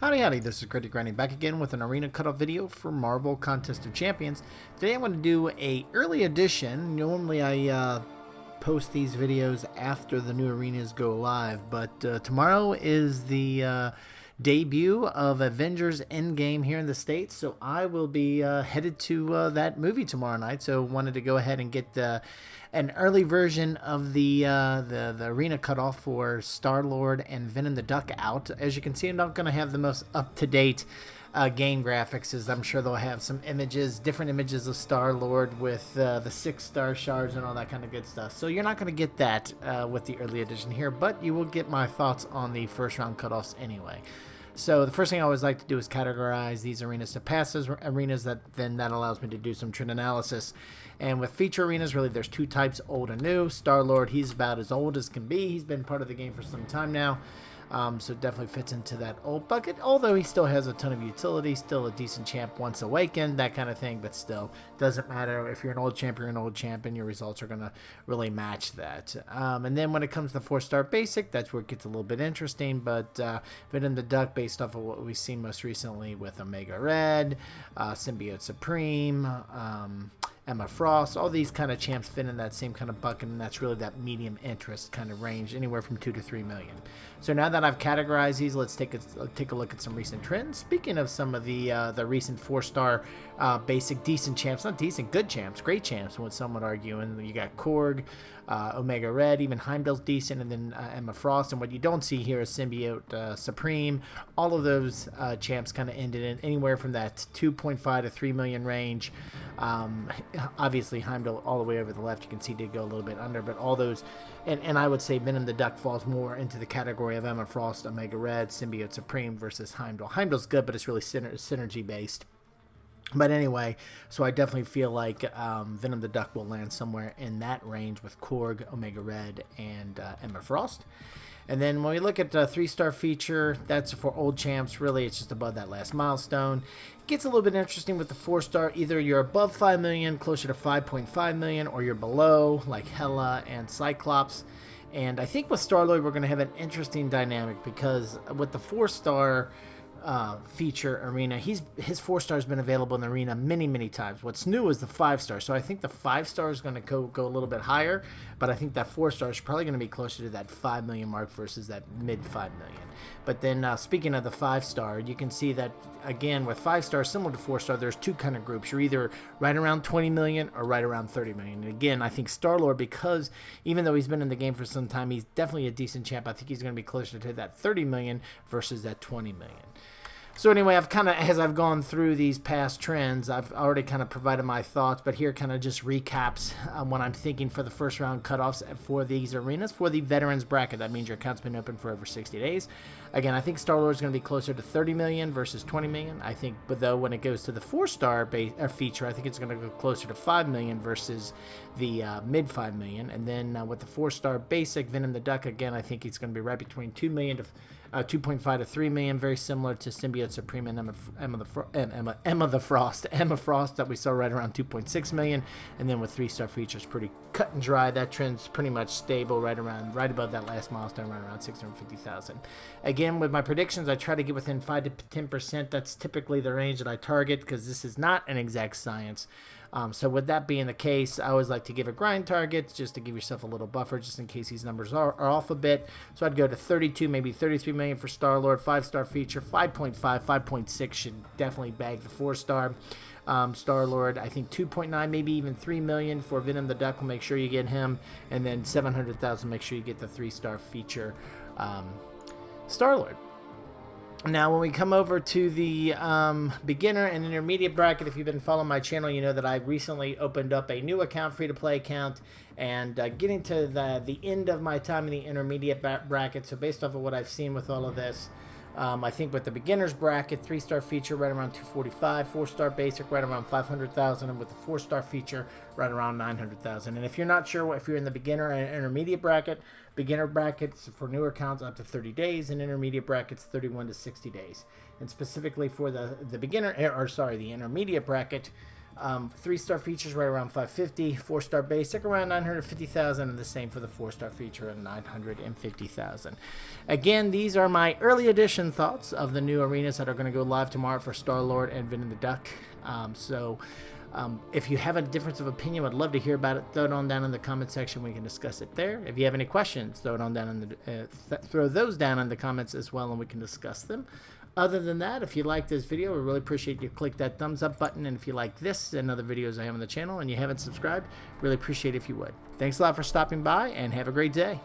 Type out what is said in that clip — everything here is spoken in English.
Howdy, this is Categorizing back again with an arena cutoff video for Marvel Contest of Champions. Today I'm going to do a early edition. Normally I post these videos after the new arenas go live, but tomorrow is the debut of Avengers Endgame here in the States, so I will be headed to that movie tomorrow night. So wanted to go ahead and get an early version of the arena cutoff for Star-Lord and Venom the Duck out. As you can see, I'm not going to have the most up-to-date game graphics, as I'm sure they'll have some images, different images of Star-Lord with the 6-star shards and all that kind of good stuff. So you're not going to get that with the early edition here, but you will get my thoughts on the first round cutoffs anyway. So the first thing I always like to do is categorize these arenas to pass as arenas. That allows me to do some trend analysis. And with feature arenas, really there's two types, old and new. Star-Lord, he's about as old as can be. He's been part of the game for some time now. So definitely fits into that old bucket, although he still has a ton of utility, still a decent champ once awakened, that kind of thing, but still doesn't matter. If you're an old champ, you're an old champ, and your results are going to really match that. And then when it comes to 4-star basic, that's where it gets a little bit interesting, but Venom the Duck, based off of what we've seen most recently with Omega Red, Symbiote Supreme, Emma Frost, all these kind of champs fit in that same kind of bucket, and that's really that medium interest kind of range, anywhere from 2 to 3 million. So now that I've categorized these, let's take a look at some recent trends. Speaking of some of the recent 4-star basic decent champs, not decent, good champs, great champs, what some would argue, and you got Korg, Omega Red, even Heimdall's decent, and then Emma Frost. And what you don't see here is Symbiote Supreme. All of those champs kind of ended in anywhere from that 2.5 to 3 million range. Obviously Heimdall all the way over the left, you can see, did go a little bit under, but all those, and I would say Venom the Duck falls more into the category of Emma Frost, Omega Red, Symbiote Supreme versus Heimdall. Heimdall's good, but it's really synergy based. But anyway, so I definitely feel like Venom the Duck will land somewhere in that range with Korg, Omega Red, and Emma Frost. And then when we look at the 3-star feature, that's for old champs. Really, it's just above that last milestone. It gets a little bit interesting with the 4-star. Either you're above 5 million, closer to 5.5 million, or you're below, like Hela and Cyclops. And I think with Star-Lord, we're going to have an interesting dynamic, because with the 4-star feature arena, his 4-star has been available in the arena many times. What's new is the 5-star, so I think the 5-star is going to go a little bit higher, but I think that 4-star is probably going to be closer to that 5 million mark versus that mid 5 million. But then speaking of the 5-star, you can see that again with 5-star, similar to 4-star, there's two kind of groups. You're either right around 20 million or right around 30 million. And again, I think Star-Lord, because even though he's been in the game for some time, he's definitely a decent champ. I think he's going to be closer to that 30 million versus that 20 million. So anyway, I've kind of, as I've gone through these past trends, I've already kind of provided my thoughts, but here kind of just recaps what I'm thinking for the first round cutoffs for these arenas. For the veterans bracket, that means your account's been open for over 60 days. Again, I think Star-Lord is going to be closer to 30 million versus 20 million. I think, but though when it goes to the 4-star feature, I think it's going to go closer to 5 million versus the mid 5 million. And then with the 4-star basic, Venom the Duck, again, I think it's going to be right between 2 million to 2.5 to 3 million, very similar to Symbiote Supreme and Emma Frost that we saw right around 2.6 million. And then with 3-star features, pretty cut and dry. That trend's pretty much stable, right above that last milestone, right around 650,000. Again, with my predictions, I try to get within 5 to 10%. That's typically the range that I target, because this is not an exact science. So with that being the case, I always like to give a grind target just to give yourself a little buffer, just in case these numbers are off a bit. So I'd go to 32, maybe 33 million for Star-Lord, 5-star feature, 5.5, 5.6 should definitely bag the 4-star. Star-Lord, I think 2.9, maybe even 3 million for Venom the Duck. Will make sure you get him, and then 700,000. Make sure you get the 3-star feature Star-Lord. Now, when we come over to the beginner and intermediate bracket, if you've been following my channel, you know that I recently opened up a new account, free-to-play account, and getting to the end of my time in the intermediate bracket. So based off of what I've seen with all of this, I think with the beginner's bracket, 3-star feature right around 245, 4-star basic right around 500,000, and with the 4-star feature right around 900,000. And if you're not sure if you're in the beginner and intermediate bracket, beginner brackets for newer accounts up to 30 days, and intermediate brackets 31 to 60 days. And specifically for the intermediate bracket, 3-star features right around 550, 4-star basic around 950,000, and the same for the 4-star feature at 950,000. Again, these are my early edition thoughts of the new arenas that are going to go live tomorrow for Star-Lord and Venom the Duck. If you have a difference of opinion, I'd love to hear about it. Throw it on down in the comment section. We can discuss it there. If you have any questions, throw it on down in the throw those down in the comments as well, and we can discuss them. Other than that, if you like this video, we really appreciate you click that thumbs up button. And if you like this and other videos I have on the channel and you haven't subscribed, really appreciate it if you would. Thanks a lot for stopping by, and have a great day.